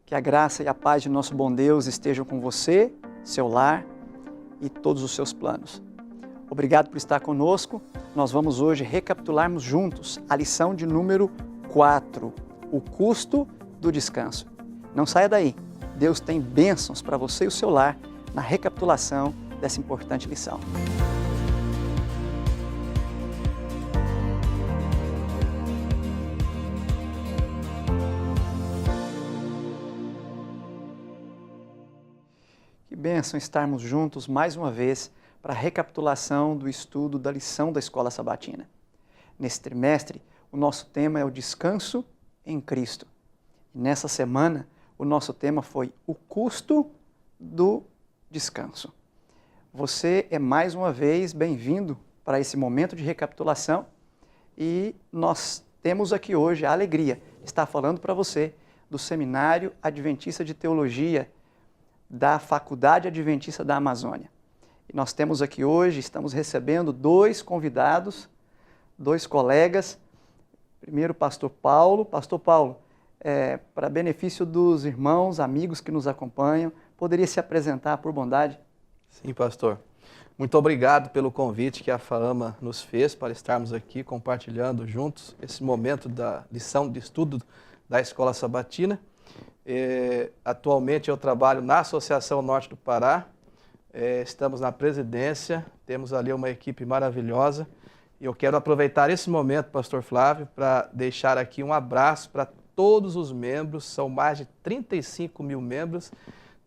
Que a graça e a paz de nosso bom Deus estejam com você, seu lar e todos os seus planos. Obrigado por estar conosco. Nós vamos hoje recapitularmos juntos a lição de número 4, o custo do descanso. Não saia daí. Deus tem bênçãos para você e o seu lar na recapitulação dessa importante lição. Que bênção estarmos juntos mais uma vez para a recapitulação do estudo da lição da Escola Sabatina. Nesse trimestre, o nosso tema é o descanso em Cristo. E nessa semana, o nosso tema foi o custo do descanso. Você é mais uma vez bem-vindo para esse momento de recapitulação e nós temos aqui hoje a alegria de estar falando para você do Seminário Adventista de Teologia da Faculdade Adventista da Amazônia. E nós temos aqui hoje, estamos recebendo dois convidados, dois colegas. Primeiro, o pastor Paulo. Pastor Paulo, para benefício dos irmãos, amigos que nos acompanham, poderia se apresentar por bondade? Sim, pastor. Muito obrigado pelo convite que a FAAMA nos fez para estarmos aqui compartilhando juntos esse momento da lição de estudo da Escola Sabatina. Atualmente eu trabalho na Associação Norte do Pará, estamos na presidência, temos ali uma equipe maravilhosa e eu quero aproveitar esse momento, pastor Flávio, para deixar aqui um abraço para todos os membros, são mais de 35 mil membros,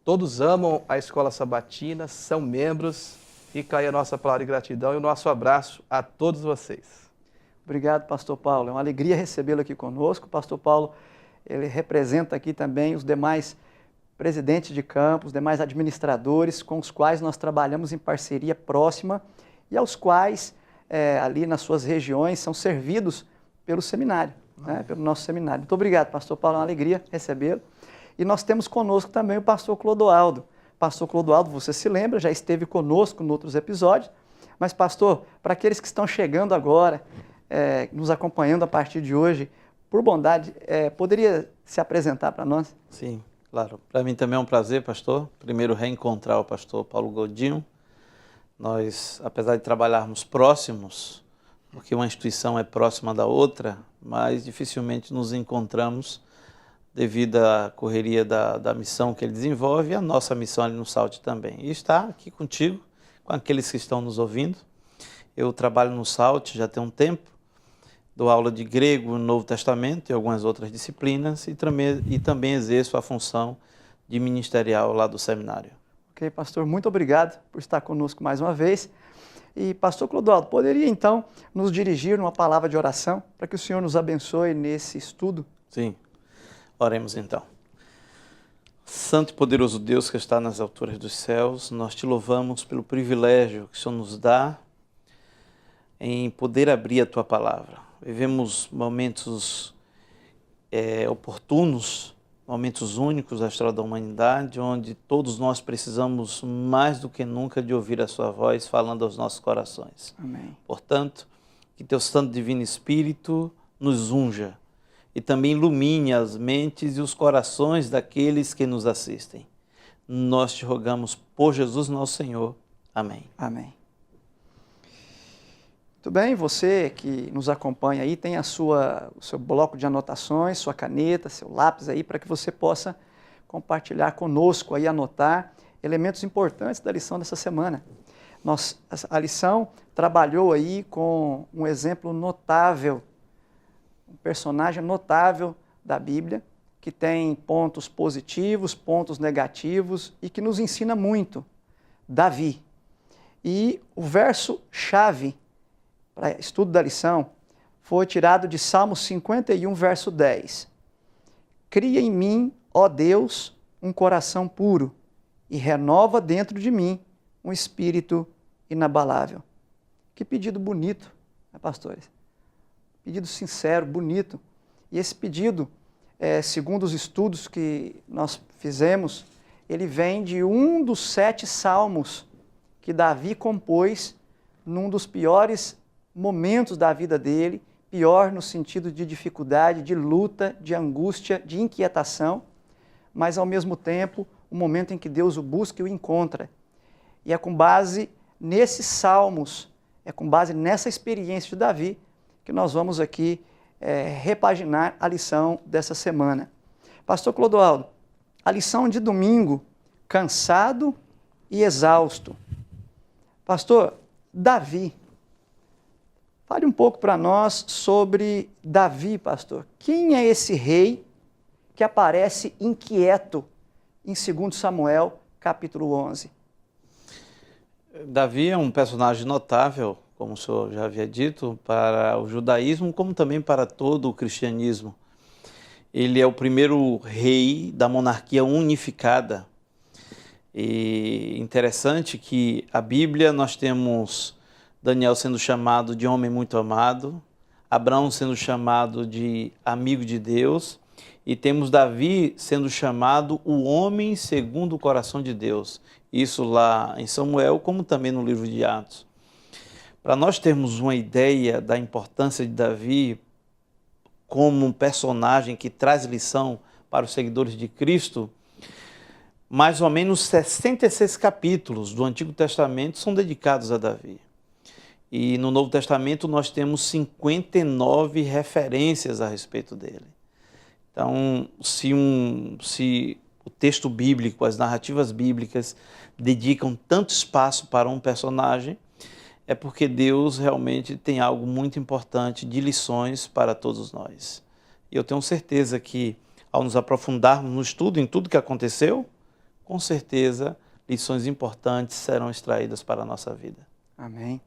todos amam a Escola Sabatina, são membros, fica aí a nossa palavra de gratidão e o nosso abraço a todos vocês. Obrigado, pastor Paulo, é uma alegria recebê-lo aqui conosco. Pastor Paulo, ele representa aqui também os demais presidentes de campos, os demais administradores com os quais nós trabalhamos em parceria próxima e aos quais, ali nas suas regiões, são servidos pelo seminário, pelo nosso seminário. Muito obrigado, pastor Paulo, é uma alegria recebê-lo. E nós temos conosco também o pastor Clodoaldo. Pastor Clodoaldo, você se lembra, já esteve conosco em outros episódios, mas pastor, para aqueles que estão chegando agora, nos acompanhando a partir de hoje, por bondade, poderia se apresentar para nós? Sim, claro. Para mim também é um prazer, pastor. Primeiro, reencontrar o pastor Paulo Godinho. Nós, apesar de trabalharmos próximos, porque uma instituição é próxima da outra, mas dificilmente nos encontramos devido à correria da missão que ele desenvolve e a nossa missão ali no SALT também. E está aqui contigo, com aqueles que estão nos ouvindo. Eu trabalho no SALT já tem um tempo. Dou aula de grego, Novo Testamento e algumas outras disciplinas e também exerço a função de ministerial lá do seminário. Ok, pastor, muito obrigado por estar conosco mais uma vez. E pastor Clodoaldo, poderia então nos dirigir numa palavra de oração para que o Senhor nos abençoe nesse estudo? Sim, oremos então. Santo e poderoso Deus que está nas alturas dos céus, nós te louvamos pelo privilégio que o Senhor nos dá em poder abrir a tua palavra. Vivemos momentos oportunos, momentos únicos da história da humanidade, onde todos nós precisamos mais do que nunca de ouvir a sua voz falando aos nossos corações. Amém. Portanto, que teu Santo Divino Espírito nos unja e também ilumine as mentes e os corações daqueles que nos assistem. Nós te rogamos por Jesus nosso Senhor. Amém. Amém. Muito bem, você que nos acompanha aí tem o seu bloco de anotações, sua caneta, seu lápis aí para que você possa compartilhar conosco aí, anotar elementos importantes da lição dessa semana. A lição trabalhou aí com um exemplo notável, um personagem notável da Bíblia, que tem pontos positivos, pontos negativos e que nos ensina muito, Davi. E o verso-chave para estudo da lição foi tirado de Salmo 51, verso 10. Cria em mim, ó Deus, um coração puro e renova dentro de mim um espírito inabalável. Que pedido bonito, né, pastores? Pedido sincero, bonito. E esse pedido, segundo os estudos que nós fizemos, ele vem de um dos 7 salmos que Davi compôs num dos piores momentos da vida dele, pior no sentido de dificuldade, de luta, de angústia, de inquietação, mas ao mesmo tempo o momento em que Deus o busca e o encontra. E é com base nesses salmos, é com base nessa experiência de Davi que nós vamos aqui repaginar a lição dessa semana. Pastor Clodoaldo, a lição de domingo, cansado e exausto. Pastor, Davi, fale um pouco para nós sobre Davi, pastor. Quem é esse rei que aparece inquieto em 2 Samuel, capítulo 11? Davi é um personagem notável, como o senhor já havia dito, para o judaísmo, como também para todo o cristianismo. Ele é o primeiro rei da monarquia unificada. E interessante que a Bíblia nós temos Daniel sendo chamado de homem muito amado, Abraão sendo chamado de amigo de Deus, e temos Davi sendo chamado o homem segundo o coração de Deus. Isso lá em Samuel, como também no livro de Atos. Para nós termos uma ideia da importância de Davi como um personagem que traz lição para os seguidores de Cristo, mais ou menos 66 capítulos do Antigo Testamento são dedicados a Davi. E no Novo Testamento nós temos 59 referências a respeito dele. Então, se o texto bíblico, as narrativas bíblicas dedicam tanto espaço para um personagem, é porque Deus realmente tem algo muito importante de lições para todos nós. E eu tenho certeza que, ao nos aprofundarmos no estudo, em tudo que aconteceu, com certeza, lições importantes serão extraídas para a nossa vida. Amém.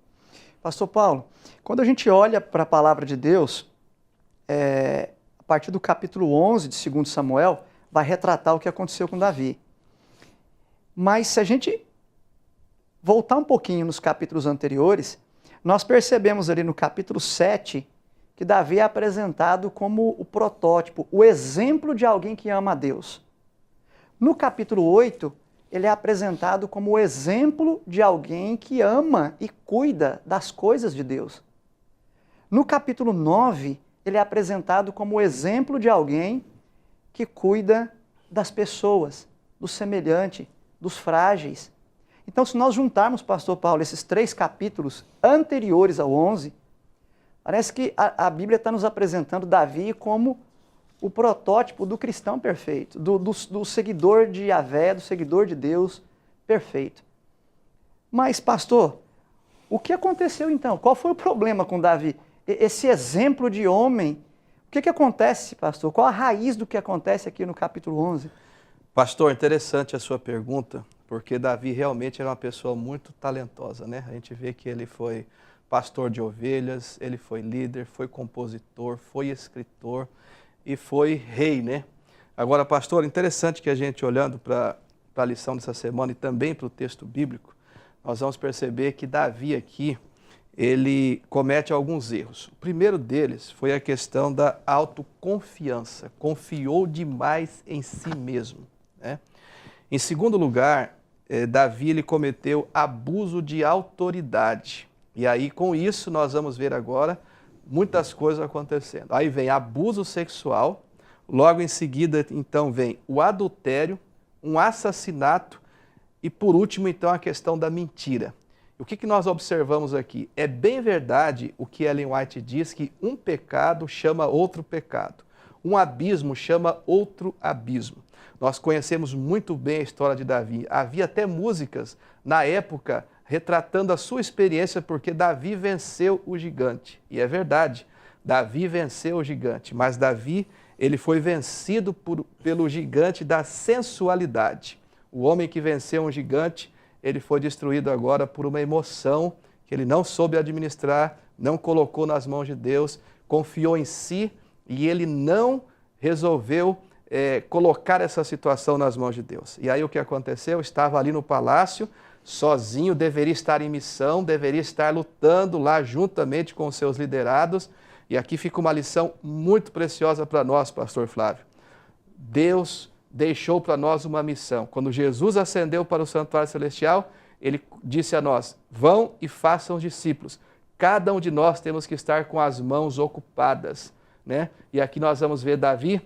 Pastor Paulo, quando a gente olha para a palavra de Deus, a partir do capítulo 11 de 2 Samuel, vai retratar o que aconteceu com Davi. Mas se a gente voltar um pouquinho nos capítulos anteriores, nós percebemos ali no capítulo 7 que Davi é apresentado como o protótipo, o exemplo de alguém que ama a Deus. No capítulo 8, ele é apresentado como o exemplo de alguém que ama e cuida das coisas de Deus. No capítulo 9, ele é apresentado como o exemplo de alguém que cuida das pessoas, do semelhante, dos frágeis. Então, se nós juntarmos, pastor Paulo, esses 3 capítulos anteriores ao 11, parece que a Bíblia está nos apresentando Davi como o protótipo do cristão perfeito, do seguidor de Yahvé, do seguidor de Deus perfeito. Mas, pastor, o que aconteceu então? Qual foi o problema com Davi? Esse exemplo de homem, o que acontece, pastor? Qual a raiz do que acontece aqui no capítulo 11? Pastor, interessante a sua pergunta, porque Davi realmente era uma pessoa muito talentosa, né? A gente vê que ele foi pastor de ovelhas, ele foi líder, foi compositor, foi escritor e foi rei, né? Agora, pastor, interessante que a gente olhando para a lição dessa semana e também para o texto bíblico, nós vamos perceber que Davi aqui, ele comete alguns erros. O primeiro deles foi a questão da autoconfiança, confiou demais em si mesmo, né? Em segundo lugar, Davi ele cometeu abuso de autoridade. E aí, com isso, nós vamos ver agora muitas coisas acontecendo. Aí vem abuso sexual, logo em seguida, então, vem o adultério, um assassinato e, por último, então, a questão da mentira. O que nós observamos aqui? É bem verdade o que Ellen White diz, que um pecado chama outro pecado. Um abismo chama outro abismo. Nós conhecemos muito bem a história de Davi. Havia até músicas, na época, retratando a sua experiência, porque Davi venceu o gigante. E é verdade, Davi venceu o gigante, mas Davi ele foi vencido pelo gigante da sensualidade. O homem que venceu um gigante, ele foi destruído agora por uma emoção que ele não soube administrar, não colocou nas mãos de Deus, confiou em si e ele não resolveu colocar essa situação nas mãos de Deus. E aí o que aconteceu? Estava ali no palácio, sozinho, deveria estar em missão, deveria estar lutando lá juntamente com os seus liderados. E aqui fica uma lição muito preciosa para nós, pastor Flávio. Deus deixou para nós uma missão. Quando Jesus ascendeu para o santuário celestial, ele disse a nós, vão e façam discípulos. Cada um de nós temos que estar com as mãos ocupadas, né? E aqui nós vamos ver Davi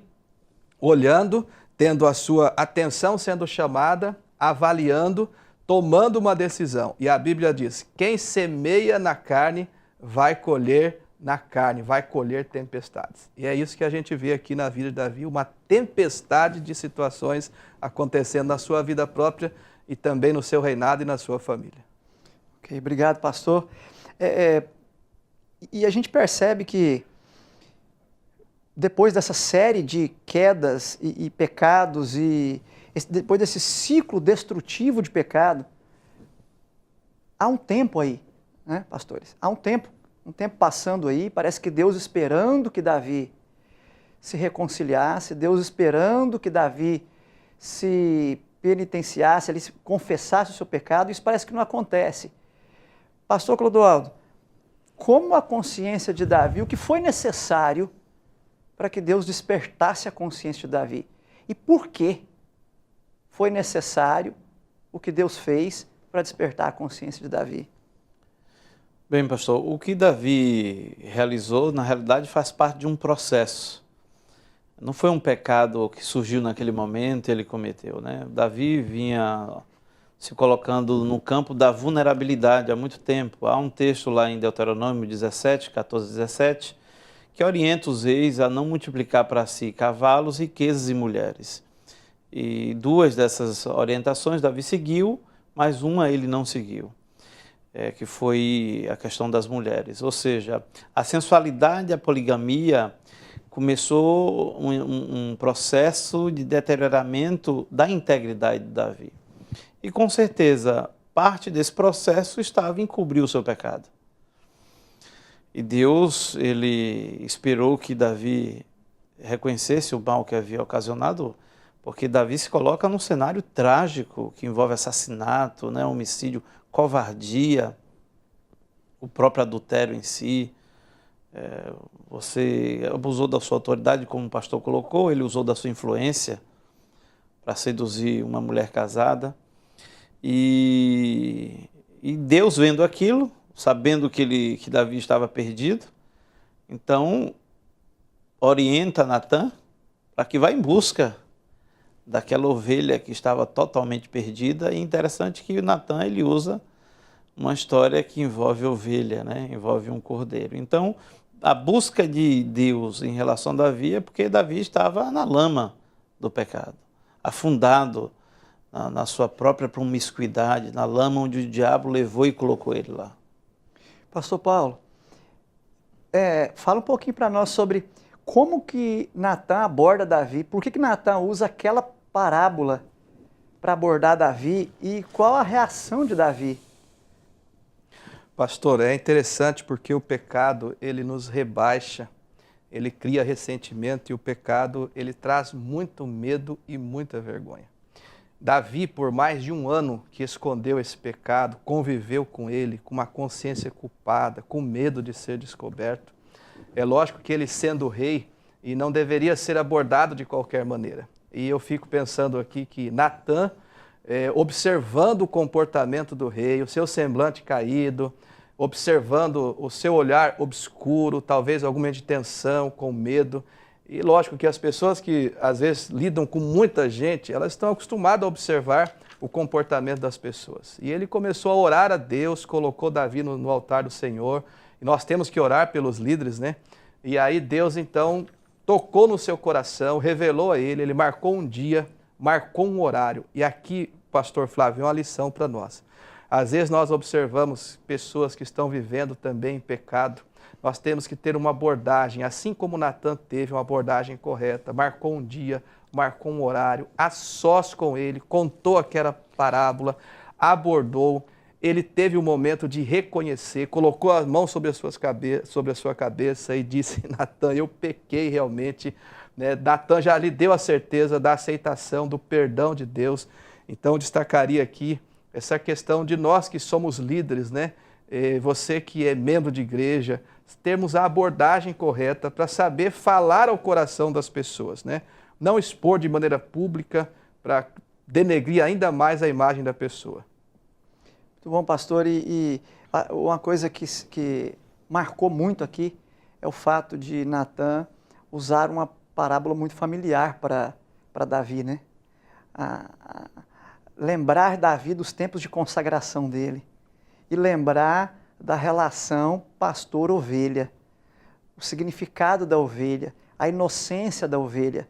olhando, tendo a sua atenção sendo chamada, avaliando, tomando uma decisão. E a Bíblia diz: quem semeia na carne vai colher na carne, vai colher tempestades. E é isso que a gente vê aqui na vida de Davi, uma tempestade de situações acontecendo na sua vida própria e também no seu reinado e na sua família. Ok, obrigado, pastor. E a gente percebe que depois dessa série de quedas e pecados, depois desse ciclo destrutivo de pecado, há um tempo aí, né, pastores? Há um tempo passando aí, parece que Deus esperando que Davi se reconciliasse, Deus esperando que Davi se penitenciasse, ele confessasse o seu pecado, isso parece que não acontece. Pastor Clodoaldo, como a consciência de Davi, o que foi necessário para que Deus despertasse a consciência de Davi? E por que foi necessário o que Deus fez para despertar a consciência de Davi? Bem, pastor, o que Davi realizou, na realidade, faz parte de um processo. Não foi um pecado que surgiu naquele momento e ele cometeu, né? Davi vinha se colocando no campo da vulnerabilidade há muito tempo. Há um texto lá em Deuteronômio 17, 14, 17, que orienta os reis a não multiplicar para si cavalos, riquezas e mulheres. E duas dessas orientações Davi seguiu, mas uma ele não seguiu, que foi a questão das mulheres. Ou seja, a sensualidade e a poligamia começou um processo de deterioramento da integridade de Davi. E com certeza, parte desse processo estava em cobrir o seu pecado. E Deus, ele esperou que Davi reconhecesse o mal que havia ocasionado, porque Davi se coloca num cenário trágico que envolve assassinato, né, homicídio, covardia, o próprio adultério em si. Você abusou da sua autoridade, como o pastor colocou, ele usou da sua influência para seduzir uma mulher casada. E Deus, vendo aquilo, sabendo que Davi estava perdido, então orienta Natã para que vá em busca daquela ovelha que estava totalmente perdida. E interessante que o Natã, ele usa uma história que envolve ovelha, né? Envolve um cordeiro. Então, a busca de Deus em relação a Davi é porque Davi estava na lama do pecado, afundado na sua própria promiscuidade, na lama onde o diabo levou e colocou ele lá. Pastor Paulo, fala um pouquinho para nós sobre como que Natã aborda Davi, por que Natã usa aquela parábola para abordar Davi e qual a reação de Davi? Pastor, é interessante porque o pecado, ele nos rebaixa, ele cria ressentimento e o pecado, ele traz muito medo e muita vergonha. Davi, por mais de 1 ano que escondeu esse pecado, conviveu com ele, com uma consciência culpada, com medo de ser descoberto. É lógico que ele sendo rei, e não deveria ser abordado de qualquer maneira. E eu fico pensando aqui que Natã, observando o comportamento do rei, o seu semblante caído, observando o seu olhar obscuro, talvez alguma de tensão, com medo. E lógico que as pessoas que às vezes lidam com muita gente, elas estão acostumadas a observar o comportamento das pessoas. E ele começou a orar a Deus, colocou Davi no altar do Senhor. E nós temos que orar pelos líderes, né? E aí Deus então tocou no seu coração, revelou a ele marcou um dia, marcou um horário. E aqui, pastor Flávio, é uma lição para nós. Às vezes nós observamos pessoas que estão vivendo também em pecado. Nós temos que ter uma abordagem, assim como Natã teve uma abordagem correta, marcou um dia, marcou um horário, a sós com ele, contou aquela parábola, abordou, ele teve um momento de reconhecer, colocou a mão sobre a sua cabeça e disse: Natã, eu pequei realmente. Natã já lhe deu a certeza da aceitação, do perdão de Deus. Então eu destacaria aqui essa questão de nós que somos líderes, né? Você que é membro de igreja, termos a abordagem correta para saber falar ao coração das pessoas, né? Não expor de maneira pública para denegrir ainda mais a imagem da pessoa. Muito bom, pastor. E uma coisa que marcou muito aqui é o fato de Natã usar uma parábola muito familiar para para Davi, né? Lembrar Davi dos tempos de consagração dele e lembrar da relação pastor-ovelha, o significado da ovelha, a inocência da ovelha,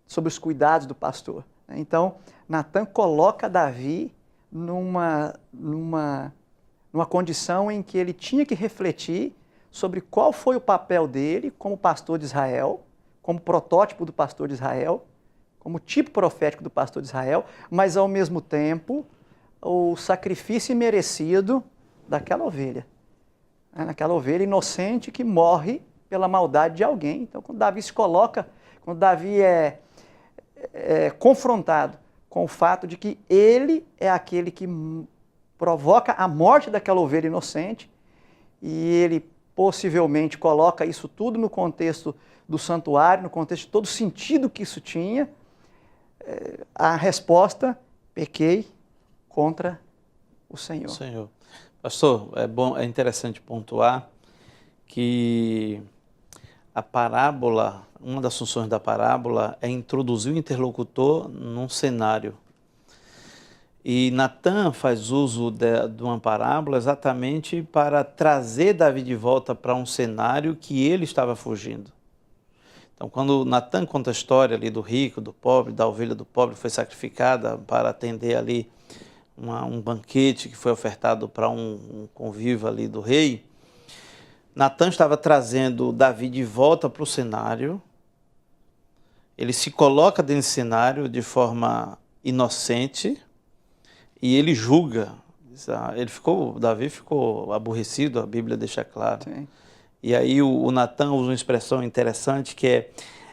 sobre os cuidados do pastor. Então, Natan coloca Davi numa condição em que ele tinha que refletir sobre qual foi o papel dele como pastor de Israel, como protótipo do pastor de Israel, como tipo profético do pastor de Israel, mas ao mesmo tempo o sacrifício merecido daquela ovelha. Aquela ovelha inocente que morre pela maldade de alguém. Então, quando Davi se coloca, quando Davi é confrontado com o fato de que ele é aquele que provoca a morte daquela ovelha inocente, e ele possivelmente coloca isso tudo no contexto do santuário, no contexto de todo o sentido que isso tinha, a resposta: pequei contra o Senhor. Senhor. Pastor, é interessante pontuar que a parábola, uma das funções da parábola é introduzir o interlocutor num cenário. E Natan faz uso de uma parábola exatamente para trazer Davi de volta para um cenário que ele estava fugindo. Então, quando Natan conta a história ali do rico, do pobre, da ovelha do pobre, foi sacrificada para atender ali um banquete que foi ofertado para um convívio ali do rei, Natan estava trazendo Davi de volta para o cenário. Ele se coloca dentro desse cenário de forma inocente e ele julga. Davi ficou aborrecido, a Bíblia deixa claro. Sim. E aí o Natan usa uma expressão interessante que é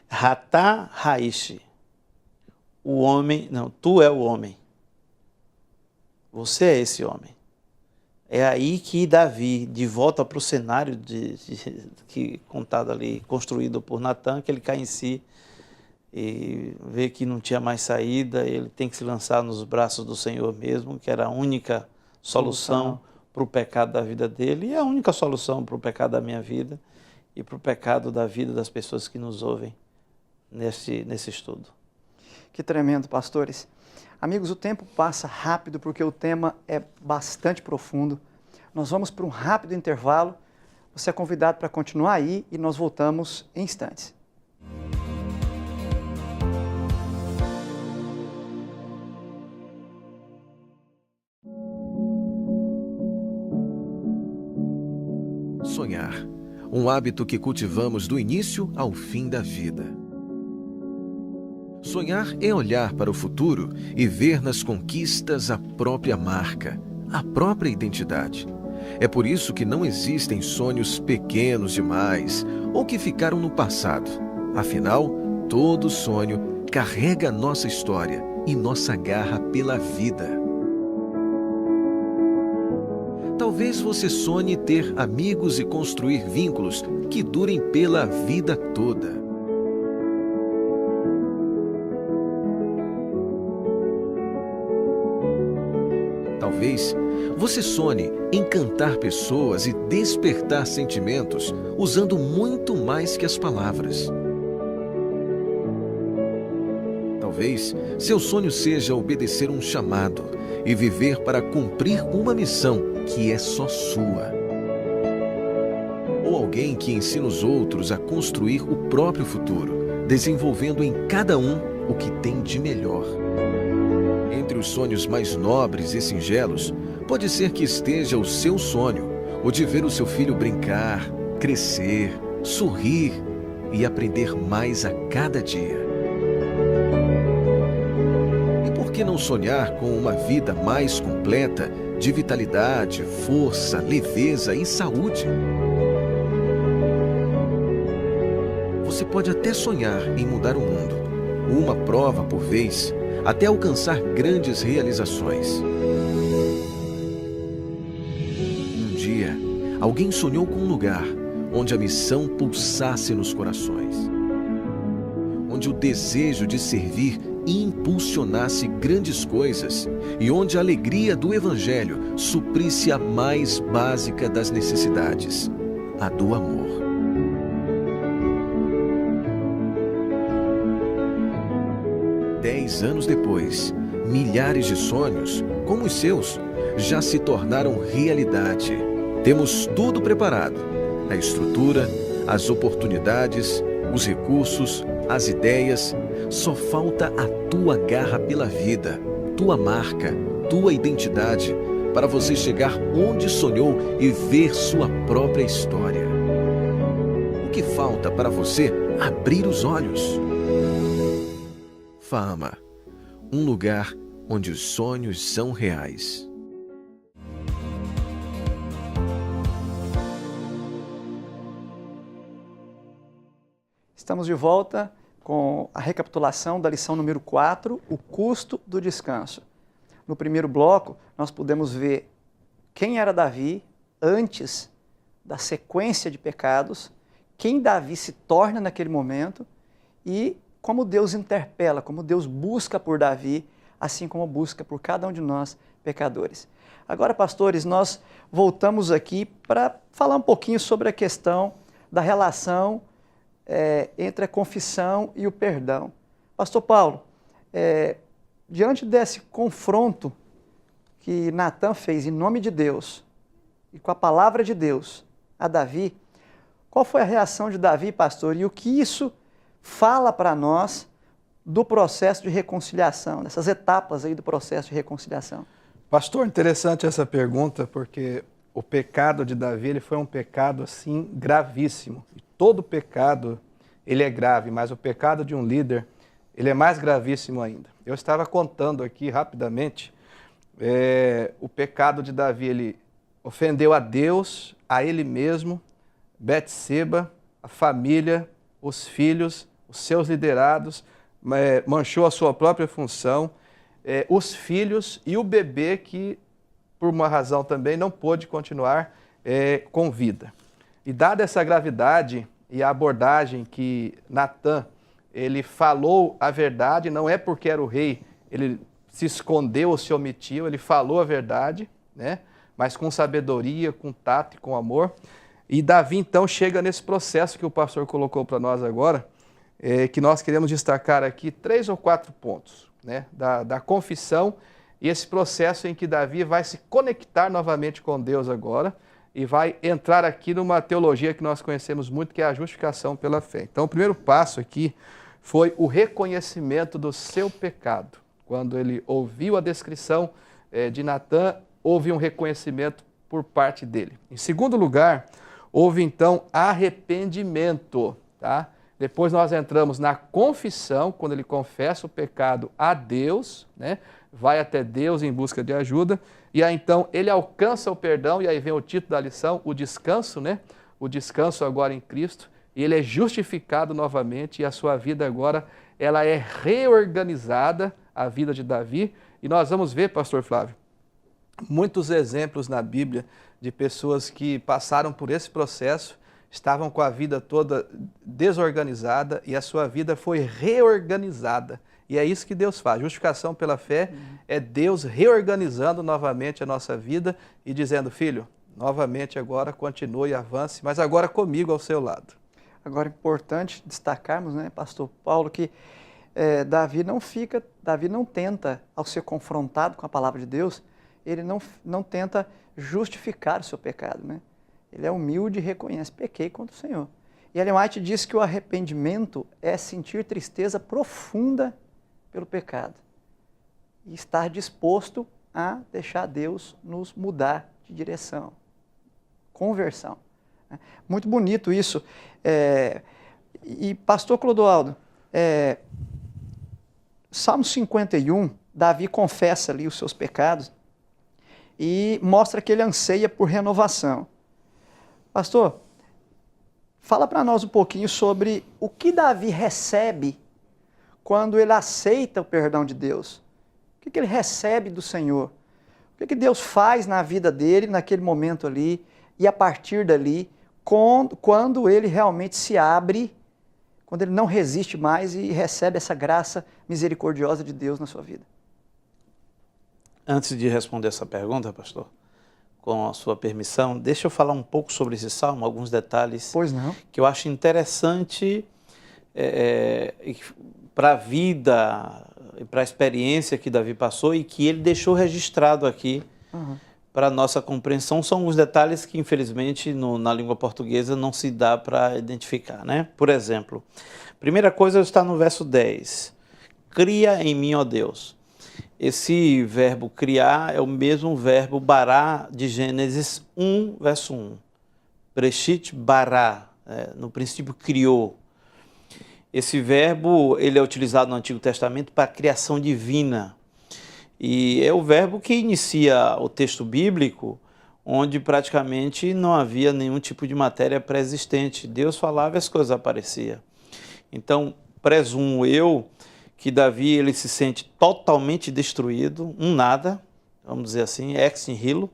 Ratá Raishi. O homem, não, tu é o homem. Você é esse homem. É aí que Davi, de volta para o cenário que contado ali, construído por Natan, que ele cai em si e vê que não tinha mais saída, ele tem que se lançar nos braços do Senhor mesmo, que era a única solução para o pecado da vida dele e a única solução para o pecado da minha vida e para o pecado da vida das pessoas que nos ouvem nesse estudo. Que tremendo, pastores. Amigos, o tempo passa rápido porque o tema é bastante profundo. Nós vamos para um rápido intervalo. Você é convidado para continuar aí e nós voltamos em instantes. Sonhar, um hábito que cultivamos do início ao fim da vida. Sonhar é olhar para o futuro e ver nas conquistas a própria marca, a própria identidade. É por isso que não existem sonhos pequenos demais ou que ficaram no passado. Afinal, todo sonho carrega nossa história e nossa garra pela vida. Talvez você sonhe ter amigos e construir vínculos que durem pela vida toda. Talvez você sonhe encantar pessoas e despertar sentimentos usando muito mais que as palavras. Talvez seu sonho seja obedecer um chamado e viver para cumprir uma missão que é só sua. Ou alguém que ensina os outros a construir o próprio futuro, desenvolvendo em cada um o que tem de melhor. Entre os sonhos mais nobres e singelos, pode ser que esteja o seu sonho, o de ver o seu filho brincar, crescer, sorrir e aprender mais a cada dia. E por que não sonhar com uma vida mais completa, de vitalidade, força, leveza e saúde? Você pode até sonhar em mudar o mundo, uma prova por vez, até alcançar grandes realizações. Um dia, alguém sonhou com um lugar onde a missão pulsasse nos corações, onde o desejo de servir impulsionasse grandes coisas e onde a alegria do Evangelho suprisse a mais básica das necessidades, a do amor. 10 anos depois, milhares de sonhos, como os seus, já se tornaram realidade. Temos tudo preparado: a estrutura, as oportunidades, os recursos, as ideias. Só falta a tua garra pela vida, tua marca, tua identidade, para você chegar onde sonhou e ver sua própria história. O que falta para você abrir os olhos? Fama, um lugar onde os sonhos são reais. Estamos de volta com a recapitulação da lição número 4, o custo do descanso. No primeiro bloco, nós pudemos ver quem era Davi antes da sequência de pecados, quem Davi se torna naquele momento e como Deus interpela, como Deus busca por Davi, assim como busca por cada um de nós, pecadores. Agora, pastores, nós voltamos aqui para falar um pouquinho sobre a questão da relação entre a confissão e o perdão. Pastor Paulo, diante desse confronto que Natan fez em nome de Deus e com a palavra de Deus a Davi, qual foi a reação de Davi, pastor, e o que isso fala para nós do processo de reconciliação, dessas etapas aí do processo de reconciliação? Pastor, interessante essa pergunta, porque o pecado de Davi ele foi um pecado assim gravíssimo. E todo pecado ele é grave, mas o pecado de um líder ele é mais gravíssimo ainda. Eu estava contando aqui rapidamente o pecado de Davi. Ele ofendeu a Deus, a ele mesmo, Betseba, a família, os filhos, os seus liderados, manchou a sua própria função, os filhos e o bebê que, por uma razão também, não pôde continuar com vida. E dada essa gravidade e a abordagem que Natan, ele falou a verdade, não é porque era o rei, ele se escondeu ou se omitiu, ele falou a verdade, né? Mas com sabedoria, com tato e com amor. E Davi, então, chega nesse processo que o pastor colocou para nós agora, que nós queremos destacar aqui 3 ou 4 pontos, né? Da confissão e esse processo em que Davi vai se conectar novamente com Deus agora e vai entrar aqui numa teologia que nós conhecemos muito, que é a justificação pela fé. Então, o primeiro passo aqui foi o reconhecimento do seu pecado. Quando ele ouviu a descrição de Natan, houve um reconhecimento por parte dele. Em segundo lugar, houve então arrependimento, tá? Depois nós entramos na confissão, quando ele confessa o pecado a Deus, né? Vai até Deus em busca de ajuda, e aí então ele alcança o perdão, e aí vem o título da lição, o descanso, né? O descanso agora em Cristo, e ele é justificado novamente, e a sua vida agora, ela é reorganizada, a vida de Davi, e nós vamos ver, pastor Flávio, muitos exemplos na Bíblia de pessoas que passaram por esse processo, estavam com a vida toda desorganizada e a sua vida foi reorganizada. E é isso que Deus faz. Justificação pela fé é Deus reorganizando novamente a nossa vida e dizendo, filho, novamente agora continue e avance, mas agora comigo ao seu lado. Agora é importante destacarmos, né, pastor Paulo, que Davi não tenta, ao ser confrontado com a palavra de Deus, ele não tenta justificar o seu pecado, né? Ele é humilde e reconhece, pequei contra o Senhor. E Ellen White diz que o arrependimento é sentir tristeza profunda pelo pecado e estar disposto a deixar Deus nos mudar de direção. Conversão. Muito bonito isso. E pastor Clodoaldo, Salmo 51, Davi confessa ali os seus pecados e mostra que ele anseia por renovação. Pastor, fala para nós um pouquinho sobre o que Davi recebe quando ele aceita o perdão de Deus. O que ele recebe do Senhor? O que Deus faz na vida dele naquele momento ali e a partir dali, quando ele realmente se abre, quando ele não resiste mais e recebe essa graça misericordiosa de Deus na sua vida? Antes de responder essa pergunta, pastor, com a sua permissão, deixa eu falar um pouco sobre esse salmo, alguns detalhes Pois não. que eu acho interessante para a vida, para a experiência que Davi passou e que ele deixou registrado aqui para a nossa compreensão. São os detalhes que, infelizmente, na língua portuguesa não se dá para identificar, né? Por exemplo, primeira coisa está no verso 10. Cria em mim, ó Deus. Esse verbo criar é o mesmo verbo bará de Gênesis 1, verso 1. Breshit bará, no princípio criou. Esse verbo ele é utilizado no Antigo Testamento para a criação divina. E é o verbo que inicia o texto bíblico, onde praticamente não havia nenhum tipo de matéria pré-existente. Deus falava e as coisas apareciam. Então, presumo eu que Davi ele se sente totalmente destruído, um nada, vamos dizer assim, ex nihilo.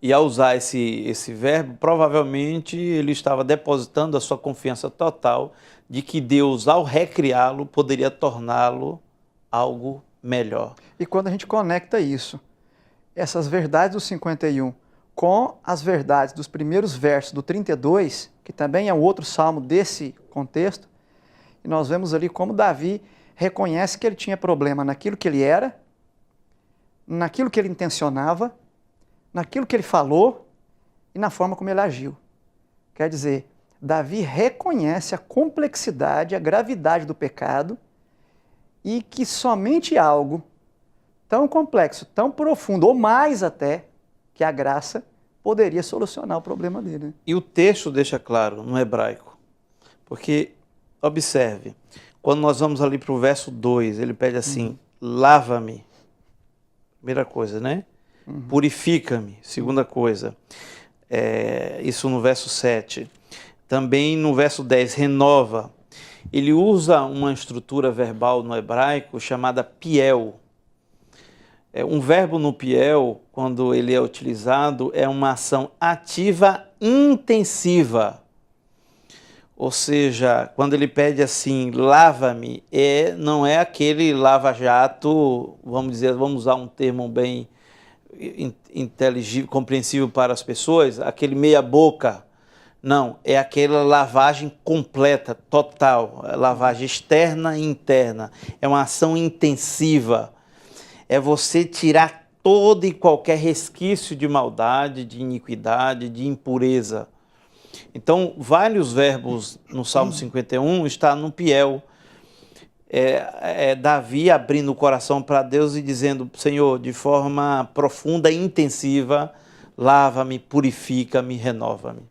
E ao usar esse verbo, provavelmente ele estava depositando a sua confiança total de que Deus, ao recriá-lo, poderia torná-lo algo melhor. E quando a gente conecta isso, essas verdades do 51, com as verdades dos primeiros versos do 32, que também é um outro salmo desse contexto, e nós vemos ali como Davi reconhece que ele tinha problema naquilo que ele era, naquilo que ele intencionava, naquilo que ele falou e na forma como ele agiu. Quer dizer, Davi reconhece a complexidade, a gravidade do pecado e que somente algo tão complexo, tão profundo, ou mais até, que a graça, poderia solucionar o problema dele. Né? E o texto deixa claro no hebraico, porque, observe, quando nós vamos ali para o verso 2, ele pede assim, lava-me, primeira coisa, né? Purifica-me, segunda coisa, isso no verso 7. Também no verso 10, renova. Ele usa uma estrutura verbal no hebraico chamada piel. Um verbo no piel, quando ele é utilizado, é uma ação ativa intensiva. Ou seja, quando ele pede assim, lava-me, não é aquele lava-jato, vamos usar um termo bem inteligível, compreensível para as pessoas, aquele meia-boca. Não, é aquela lavagem completa, total, lavagem externa e interna. É uma ação intensiva. É você tirar todo e qualquer resquício de maldade, de iniquidade, de impureza. Então, vários verbos no Salmo 51 está no piel. Davi abrindo o coração para Deus e dizendo, Senhor, de forma profunda e intensiva, lava-me, purifica-me, renova-me.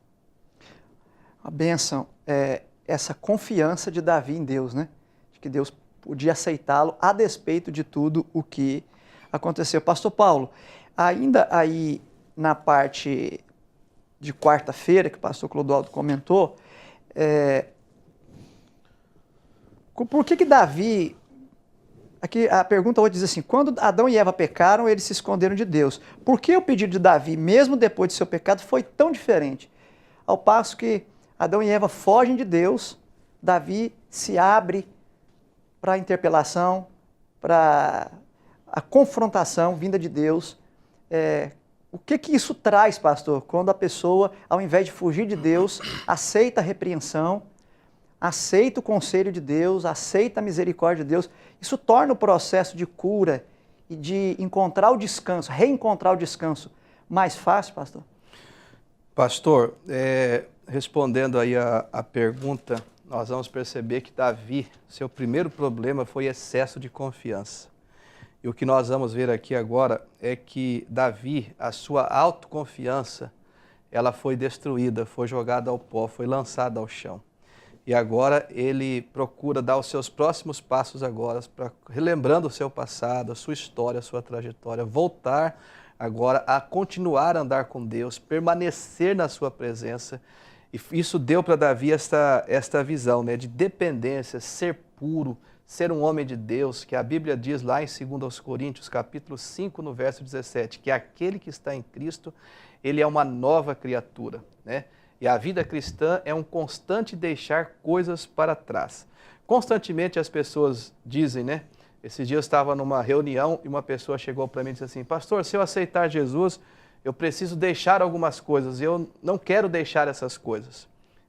A bênção é essa confiança de Davi em Deus, né? De que Deus podia aceitá-lo a despeito de tudo o que aconteceu. Pastor Paulo, ainda aí na parte de quarta-feira, que o pastor Clodoaldo comentou, por que Davi... Aqui a pergunta hoje diz assim, quando Adão e Eva pecaram, eles se esconderam de Deus. Por que o pedido de Davi, mesmo depois de seu pecado, foi tão diferente? Ao passo que Adão e Eva fogem de Deus, Davi se abre para a interpelação, para a confrontação vinda de Deus. O que isso traz, pastor, quando a pessoa, ao invés de fugir de Deus, aceita a repreensão, aceita o conselho de Deus, aceita a misericórdia de Deus? Isso torna o processo de cura e de encontrar o descanso, reencontrar o descanso, mais fácil, pastor? Pastor, respondendo aí a pergunta, nós vamos perceber que Davi, seu primeiro problema foi excesso de confiança. E o que nós vamos ver aqui agora é que Davi, a sua autoconfiança, ela foi destruída, foi jogada ao pó, foi lançada ao chão. E agora ele procura dar os seus próximos passos agora, relembrando o seu passado, a sua história, a sua trajetória, voltar agora a continuar a andar com Deus, permanecer na sua presença. E isso deu para Davi esta visão, né, de dependência, ser puro, ser um homem de Deus, que a Bíblia diz lá em 2 Coríntios, capítulo 5, no verso 17, que aquele que está em Cristo, ele é uma nova criatura, né? E a vida cristã é um constante deixar coisas para trás. Constantemente as pessoas dizem, né? Esses dias eu estava numa reunião e uma pessoa chegou para mim e disse assim, pastor, se eu aceitar Jesus, eu preciso deixar algumas coisas, eu não quero deixar essas coisas.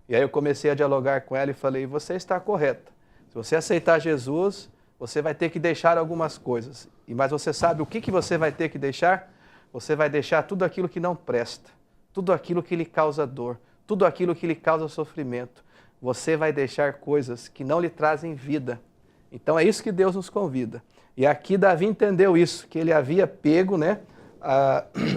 E aí eu comecei a dialogar com ela e falei, você está correta. Se você aceitar Jesus, você vai ter que deixar algumas coisas. Mas você sabe o que você vai ter que deixar? Você vai deixar tudo aquilo que não presta, tudo aquilo que lhe causa dor, tudo aquilo que lhe causa sofrimento. Você vai deixar coisas que não lhe trazem vida. Então é isso que Deus nos convida. E aqui Davi entendeu isso, que ele havia pego,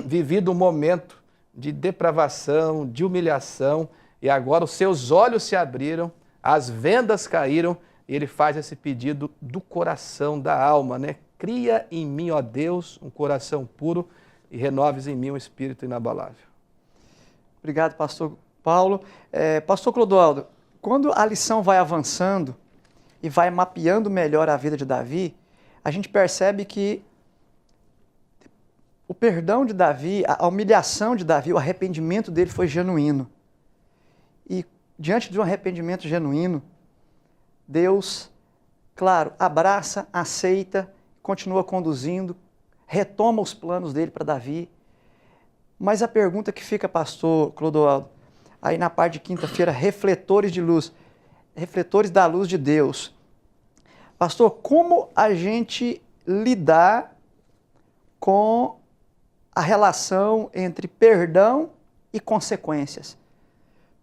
vivido um momento de depravação, de humilhação, e agora os seus olhos se abriram, as vendas caíram, e ele faz esse pedido do coração, da alma, Cria em mim, ó Deus, um coração puro e renoves em mim um espírito inabalável. Obrigado, pastor Paulo. Pastor Clodoaldo, quando a lição vai avançando e vai mapeando melhor a vida de Davi, a gente percebe que o perdão de Davi, a humilhação de Davi, o arrependimento dele foi genuíno. E diante de um arrependimento genuíno, Deus, claro, abraça, aceita, continua conduzindo, retoma os planos dele para Davi. Mas a pergunta que fica, pastor Clodoaldo, aí na parte de quinta-feira, refletores de luz, refletores da luz de Deus. Pastor, como a gente lidar com a relação entre perdão e consequências?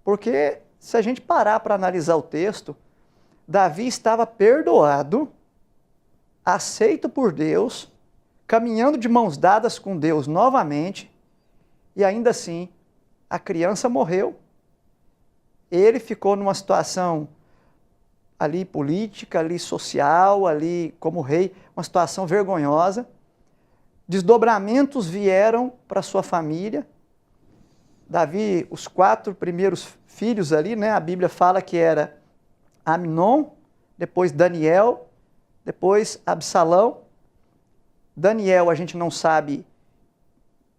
Porque se a gente parar para analisar o texto, Davi estava perdoado, aceito por Deus, caminhando de mãos dadas com Deus novamente, e ainda assim a criança morreu. Ele ficou numa situação ali política, ali social, ali como rei, uma situação vergonhosa. Desdobramentos vieram para sua família. Davi, os 4 primeiros filhos ali, a Bíblia fala que era Amnon, depois Daniel, depois Absalão. Daniel, a gente não sabe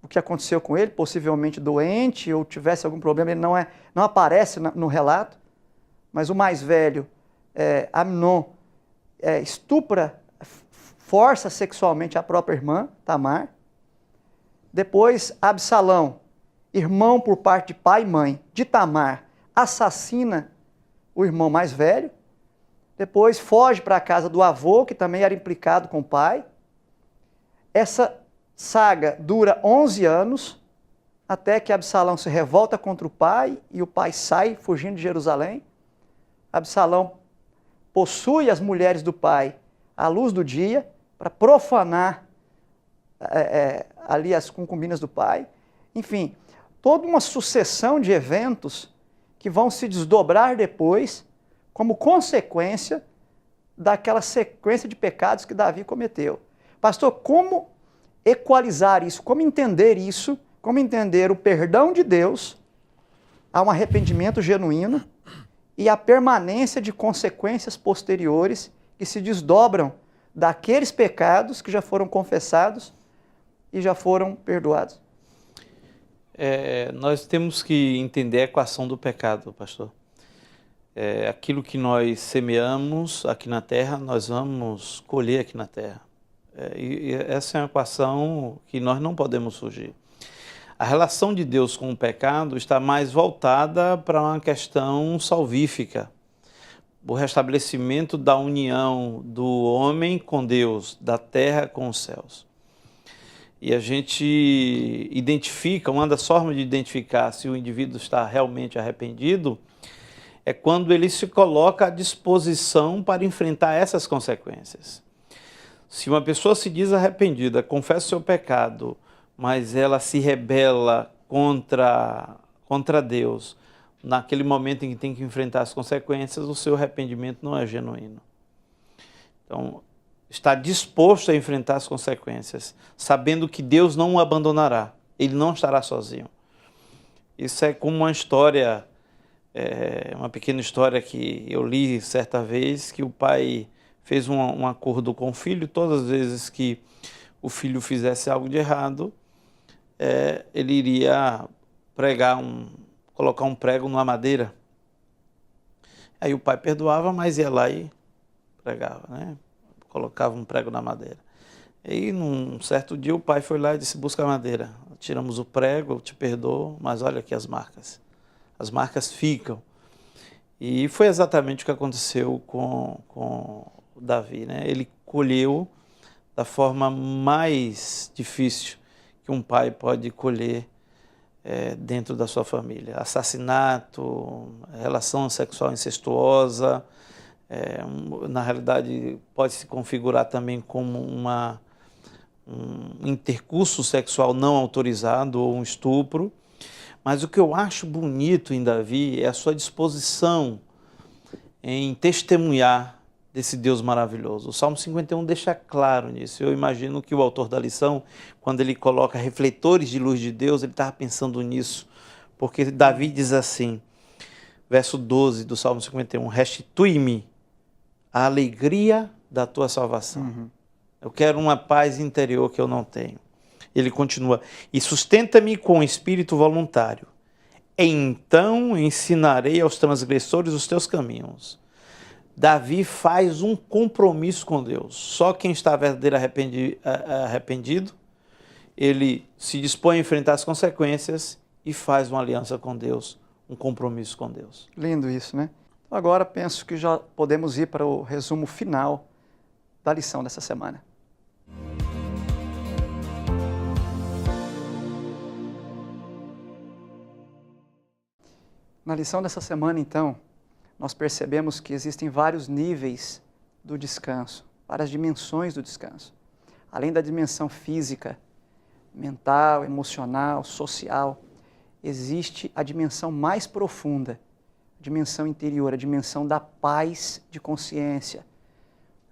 o que aconteceu com ele, possivelmente doente ou tivesse algum problema, ele não aparece no relato, mas o mais velho, Amnon, estupra, força sexualmente a própria irmã, Tamar. Depois, Absalão, irmão por parte de pai e mãe de Tamar, assassina o irmão mais velho. Depois foge para a casa do avô, que também era implicado com o pai. Essa saga dura 11 anos, até que Absalão se revolta contra o pai e o pai sai fugindo de Jerusalém. Absalão possui as mulheres do pai à luz do dia para profanar ali as concubinas do pai. Enfim, toda uma sucessão de eventos que vão se desdobrar depois como consequência daquela sequência de pecados que Davi cometeu. Pastor, como equalizar isso? Como entender isso? Como entender o perdão de Deus a um arrependimento genuíno e a permanência de consequências posteriores que se desdobram daqueles pecados que já foram confessados e já foram perdoados? Nós temos que entender a equação do pecado, pastor. Aquilo que nós semeamos aqui na terra, nós vamos colher aqui na terra. E essa é uma equação que nós não podemos fugir. A relação de Deus com o pecado está mais voltada para uma questão salvífica. O restabelecimento da união do homem com Deus, da terra com os céus. E a gente identifica, uma das formas de identificar se o indivíduo está realmente arrependido é quando ele se coloca à disposição para enfrentar essas consequências. Se uma pessoa se diz arrependida, confessa o seu pecado, mas ela se rebela contra Deus, naquele momento em que tem que enfrentar as consequências, o seu arrependimento não é genuíno. Então, está disposto a enfrentar as consequências, sabendo que Deus não o abandonará, ele não estará sozinho. Isso é como uma história, uma pequena história que eu li certa vez, que o pai fez um acordo com o filho, todas as vezes que o filho fizesse algo de errado, ele iria colocar um prego numa madeira. Aí o pai perdoava, mas ia lá e pregava, colocava um prego na madeira. E num certo dia o pai foi lá e disse: busca a madeira, tiramos o prego, eu te perdoo, mas olha aqui as marcas. As marcas ficam. E foi exatamente o que aconteceu com Davi, né? Ele colheu da forma mais difícil que um pai pode colher dentro da sua família. Assassinato, relação sexual incestuosa, na realidade pode se configurar também como um intercurso sexual não autorizado ou um estupro. Mas o que eu acho bonito em Davi é a sua disposição em testemunhar desse Deus maravilhoso. O Salmo 51 deixa claro nisso. Eu imagino que o autor da lição, quando ele coloca refletores de luz de Deus, ele estava pensando nisso. Porque Davi diz assim, verso 12 do Salmo 51, restitui-me a alegria da tua salvação. Uhum. Eu quero uma paz interior que eu não tenho. Ele continua, e sustenta-me com espírito voluntário. Então ensinarei aos transgressores os teus caminhos. Davi faz um compromisso com Deus. Só quem está verdadeiramente arrependido, ele se dispõe a enfrentar as consequências e faz uma aliança com Deus, um compromisso com Deus. Lindo isso, né? Agora penso que já podemos ir para o resumo final da lição dessa semana. Na lição dessa semana, então, nós percebemos que existem vários níveis do descanso, várias dimensões do descanso. Além da dimensão física, mental, emocional, social, existe a dimensão mais profunda, a dimensão interior, a dimensão da paz de consciência,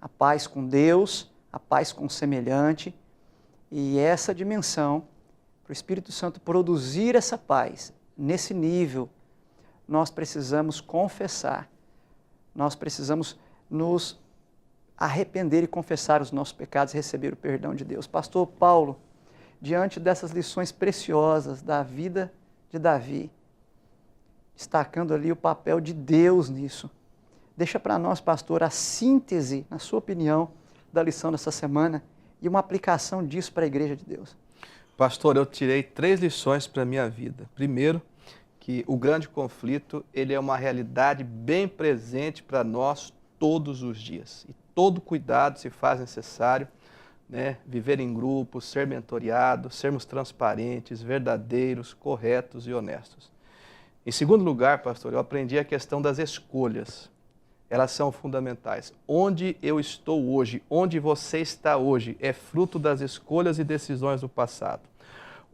a paz com Deus, a paz com o semelhante. E essa dimensão, para o Espírito Santo produzir essa paz, nesse nível, nós precisamos confessar, nós precisamos nos arrepender e confessar os nossos pecados e receber o perdão de Deus. Pastor Paulo, diante dessas lições preciosas da vida de Davi, destacando ali o papel de Deus nisso, deixa para nós, pastor, a síntese, na sua opinião, da lição dessa semana e uma aplicação disso para a Igreja de Deus. Pastor, eu tirei 3 lições para a minha vida. Primeiro, que o grande conflito, ele é uma realidade bem presente para nós todos os dias. E todo cuidado se faz necessário, né? Viver em grupo, ser mentoreado, sermos transparentes, verdadeiros, corretos e honestos. Em segundo lugar, pastor, eu aprendi a questão das escolhas. Elas são fundamentais. Onde eu estou hoje, onde você está hoje, é fruto das escolhas e decisões do passado.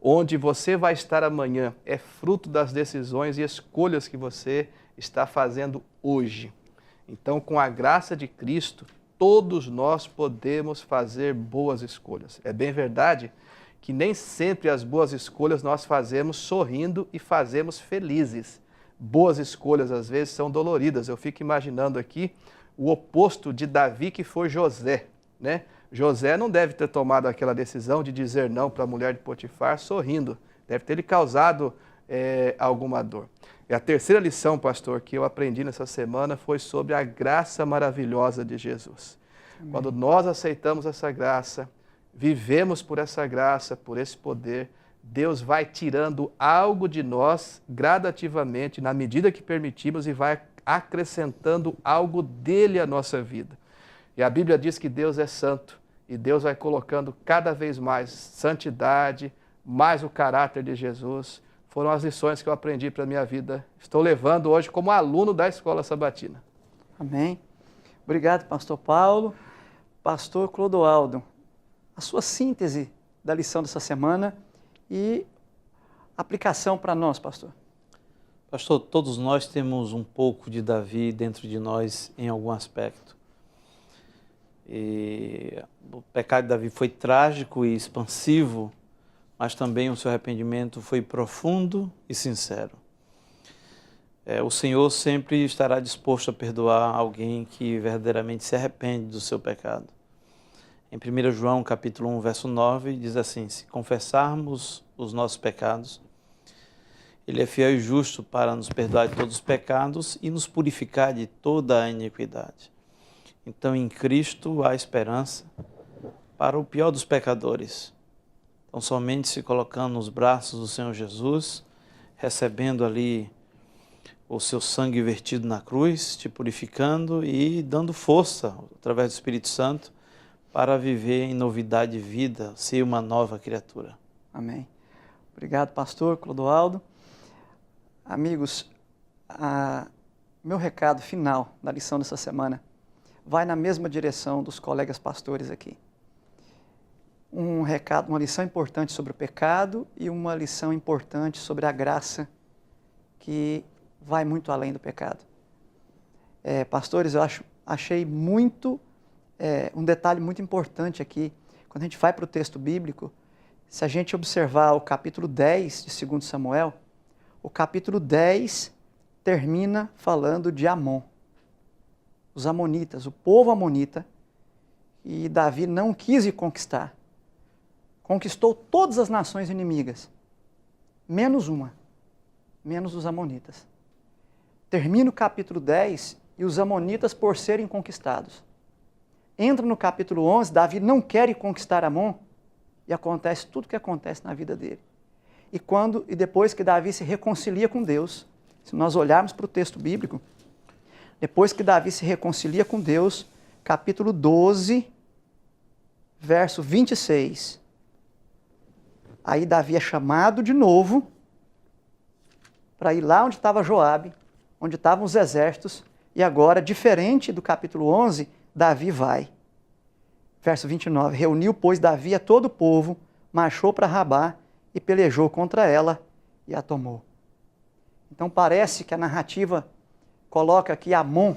Onde você vai estar amanhã é fruto das decisões e escolhas que você está fazendo hoje. Então, com a graça de Cristo, todos nós podemos fazer boas escolhas. É bem verdade que nem sempre as boas escolhas nós fazemos sorrindo e fazemos felizes. Boas escolhas, às vezes, são doloridas. Eu fico imaginando aqui o oposto de Davi, que foi José, né? José não deve ter tomado aquela decisão de dizer não para a mulher de Potifar sorrindo. Deve ter lhe causado alguma dor. E a terceira lição, pastor, que eu aprendi nessa semana foi sobre a graça maravilhosa de Jesus. Amém. Quando nós aceitamos essa graça, vivemos por essa graça, por esse poder, Deus vai tirando algo de nós gradativamente, na medida que permitimos, e vai acrescentando algo dele à nossa vida. E a Bíblia diz que Deus é santo, e Deus vai colocando cada vez mais santidade, mais o caráter de Jesus. Foram as lições que eu aprendi para a minha vida. Estou levando hoje como aluno da Escola Sabatina. Amém. Obrigado, pastor Paulo. Pastor Clodoaldo, a sua síntese da lição dessa semana e aplicação para nós, pastor. Pastor, todos nós temos um pouco de Davi dentro de nós em algum aspecto. E o pecado de Davi foi trágico e expansivo, mas também o seu arrependimento foi profundo e sincero. O Senhor sempre estará disposto a perdoar alguém que verdadeiramente se arrepende do seu pecado. Em 1 João capítulo 1, verso 9, diz assim: se confessarmos os nossos pecados, Ele é fiel e justo para nos perdoar de todos os pecados e nos purificar de toda a iniquidade. Então, em Cristo há esperança para o pior dos pecadores. Então, somente se colocando nos braços do Senhor Jesus, recebendo ali o seu sangue vertido na cruz, te purificando e dando força, através do Espírito Santo, para viver em novidade de vida, ser uma nova criatura. Amém. Obrigado, pastor Clodoaldo. Amigos, meu recado final da lição dessa semana vai na mesma direção dos colegas pastores aqui. Um recado, uma lição importante sobre o pecado e uma lição importante sobre a graça que vai muito além do pecado. Pastores, eu achei um detalhe muito importante aqui, quando a gente vai para o texto bíblico, se a gente observar o capítulo 10 de 2 Samuel, o capítulo 10 termina falando de Amon, os amonitas, o povo amonita, e Davi não quis ir conquistar. Conquistou todas as nações inimigas, menos uma, menos os amonitas. Termina o capítulo 10 e os amonitas por serem conquistados. Entra no capítulo 11, Davi não quer ir conquistar Amon e acontece tudo o que acontece na vida dele. E depois que Davi se reconcilia com Deus, se nós olharmos para o texto bíblico, depois que Davi se reconcilia com Deus, capítulo 12, verso 26, aí Davi é chamado de novo para ir lá onde estava Joabe, onde estavam os exércitos, e agora, diferente do capítulo 11, Davi vai. Verso 29, reuniu, pois, Davi a todo o povo, marchou para Rabá e pelejou contra ela e a tomou. Então parece que a narrativa coloca aqui Amon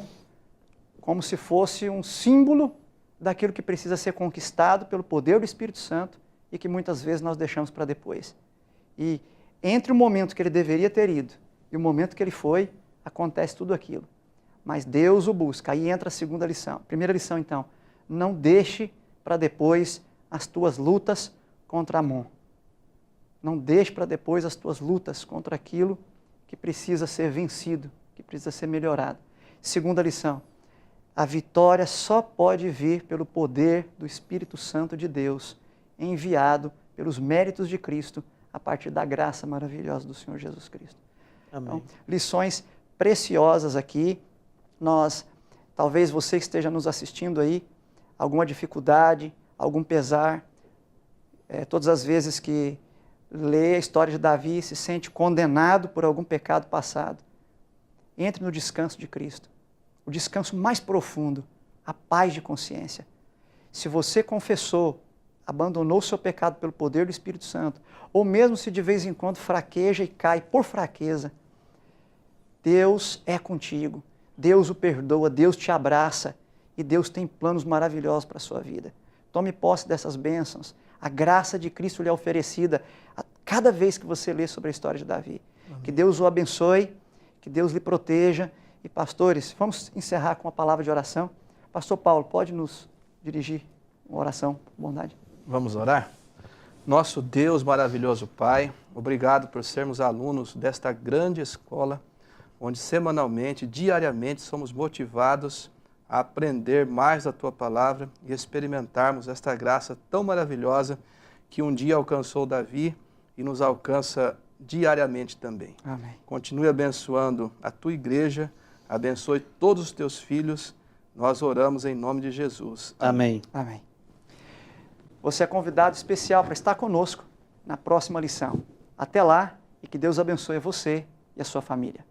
como se fosse um símbolo daquilo que precisa ser conquistado pelo poder do Espírito Santo e que muitas vezes nós deixamos para depois. E entre o momento que ele deveria ter ido e o momento que ele foi, acontece tudo aquilo. Mas Deus o busca. Aí entra a segunda lição. Primeira lição, então, não deixe para depois as tuas lutas contra Amon. Não deixe para depois as tuas lutas contra aquilo que precisa ser vencido, que precisa ser melhorado. Segunda lição, a vitória só pode vir pelo poder do Espírito Santo de Deus, enviado pelos méritos de Cristo, a partir da graça maravilhosa do Senhor Jesus Cristo. Amém. Então, lições preciosas aqui. Talvez você que esteja nos assistindo aí, alguma dificuldade, algum pesar, todas as vezes que lê a história de Davi e se sente condenado por algum pecado passado, entre no descanso de Cristo, o descanso mais profundo, a paz de consciência. Se você confessou, abandonou o seu pecado pelo poder do Espírito Santo, ou mesmo se de vez em quando fraqueja e cai por fraqueza, Deus é contigo, Deus o perdoa, Deus te abraça e Deus tem planos maravilhosos para a sua vida. Tome posse dessas bênçãos. A graça de Cristo lhe é oferecida a cada vez que você lê sobre a história de Davi. Amém. Que Deus o abençoe, que Deus lhe proteja. E pastores, vamos encerrar com a palavra de oração. Pastor Paulo, pode nos dirigir uma oração, por bondade? Vamos orar? Nosso Deus maravilhoso Pai, obrigado por sermos alunos desta grande escola, onde semanalmente, diariamente, somos motivados a aprender mais da Tua Palavra e experimentarmos esta graça tão maravilhosa que um dia alcançou Davi e nos alcança diariamente também. Amém. Continue abençoando a Tua igreja, abençoe todos os Teus filhos, nós oramos em nome de Jesus. Amém. Amém. Você é convidado especial para estar conosco na próxima lição. Até lá e que Deus abençoe você e a sua família.